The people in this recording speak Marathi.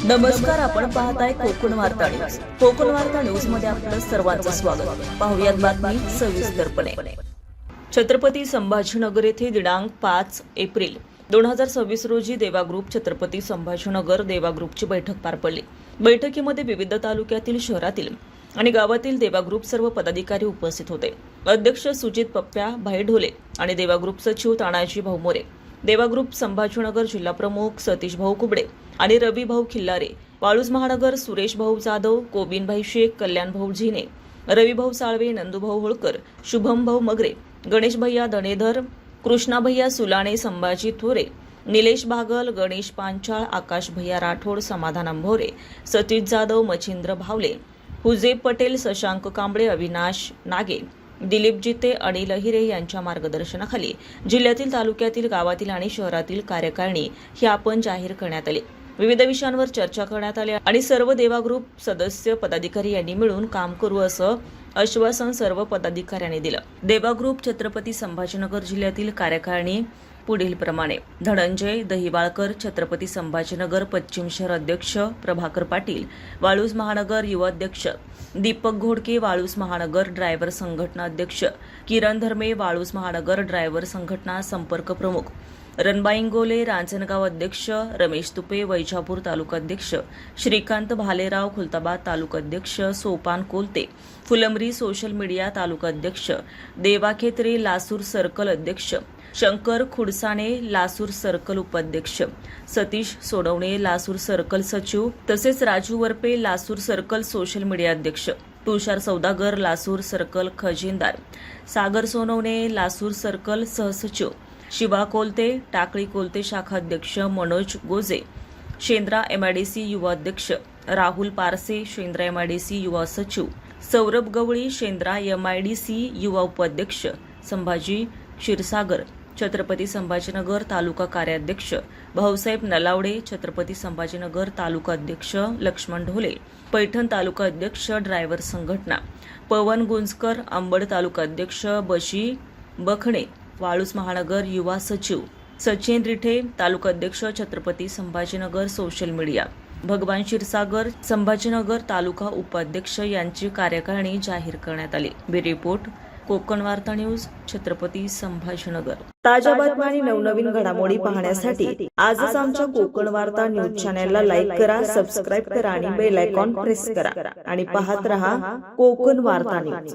नमस्कार, आपण पाहताय कोकण वार्ता न्यूज. कोकण वार्ता न्यूज मध्ये आपलं सर्वांचं स्वागत. पाहुयात बातमी सविस्तरपणे. छत्रपती संभाजीनगर येथे दिनांक 5 एप्रिल 2026 रोजी देवा ग्रुप छत्रपती संभाजीनगर देवा ग्रुपची बैठक पार पडली. बैठकीमध्ये विविध तालुक्यातील, शहरातील आणि गावातील देवा ग्रुप सर्व पदाधिकारी उपस्थित होते. अध्यक्ष सुजित पप्प्या भाईढोले आणि देवा ग्रुप सचिव तानाजी भाऊ मोरे, देवा ग्रुप संभाजीनगर जिल्हा प्रमुख सतीश भाऊ कुबडे आणि रवी भाऊ खिल्लारे, वाळूज महानगर सुरेश भाऊ जाधव, कोबिनभाई शेख, कल्याण भाऊ झिने, रवी भाऊ साळवे, नंदू भाऊ होळकर, शुभम भाऊ मगरे, गणेश भैया दणेधर, कृष्णा भैया सुलाणे, संभाजी थोरे, निलेश बागल, गणेश पांचाळ, आकाश भैया राठोड, समाधान अंभोरे, सतीश जाधव, मच्छिंद्र भावले, हुजेब पटेल, शशांक कांबळे, अविनाश नागे, दिलीप जिते, अनिल अहिरे यांच्या मार्गदर्शनाखाली जिल्ह्यातील, तालुक्यातील, गावातील आणि शहरातील कार्यकारिणी ही आपण जाहीर करण्यात आली. विविध विषयांवर चर्चा करण्यात आली आणि सर्व देवा ग्रुप सदस्य पदाधिकारी यांनी मिळून काम करू असं आश्वासन सर्व पदाधिकाऱ्यांनी दिलं. देवा ग्रुप छत्रपती संभाजीनगर जिल्ह्यातील कार्यकारिणी पुढील प्रमाणे: धनंजय दहिवाळकर, छत्रपती संभाजीनगर पश्चिम शहर अध्यक्ष प्रभाकर पाटील, वाळूज महानगर युवा अध्यक्ष दीपक घोडके, वाळूज महानगर ड्रायव्हर संघटना अध्यक्ष किरण धर्मे, वाळूज महानगर ड्रायव्हर संघटना संपर्क प्रमुख रणबाईंगोले, रांजणगाव अध्यक्ष रमेश तुपे, वैजापूर तालुका अध्यक्ष श्रीकांत भालेराव, खुलताबाद तालुका अध्यक्ष सोपान कोलते, फुलंब्री सोशल मीडिया तालुका अध्यक्ष देवाखेत्रे, लासूर सर्कल अध्यक्ष शंकर खुडसाणे, लासूर सर्कल उपाध्यक्ष सतीश सोडवणे, लासूर सर्कल सचिव तसेच Raju Varpe, Lasur circle social media अध्यक्ष तुषार सौदागर, लासूर सर्कल खजिनदार सागर सोनवणे, लासूर सर्कल सहसचिव शिवा कोलते, टाकळी कोलते शाखा अध्यक्ष मनोज गोजे, शेंद्रा एमआयडीसी युवा अध्यक्ष राहुल पारसे, शेंद्रा एमआयडीसी युवा सचिव सौरभ गवळी, शेंद्रा एमआयडीसी युवा उपाध्यक्ष संभाजी क्षीरसागर, छत्रपती संभाजीनगर तालुका कार्याध्यक्ष भाऊसाहेब नलावडे, छत्रपती संभाजीनगर तालुका अध्यक्ष लक्ष्मण ढोले, पैठण तालुका अध्यक्ष ड्रायव्हर संघटना पवन गुंजकर, अंबड तालुका अध्यक्ष बशी बखणे, वाळूज महानगर युवा सचिव सचिन रिठे, तालुका अध्यक्ष छत्रपती संभाजीनगर सोशल मीडिया भगवान क्षीरसागर, संभाजीनगर तालुका उपाध्यक्ष यांची कार्यकारिणी जाहीर करण्यात आली. ब्युरो रिपोर्ट, कोकण वार्ता न्यूज, छत्रपती संभाजीनगर. ताज्या बातम्या आणि नवनवीन घडामोडी पाहण्यासाठी आजच आमच्या कोकण वार्ता न्यूज चॅनलला लाईक करा, सबस्क्राईब करा आणि बेल आयकॉन प्रेस करा आणि पाहत रहा कोकण वार्ता न्यूज.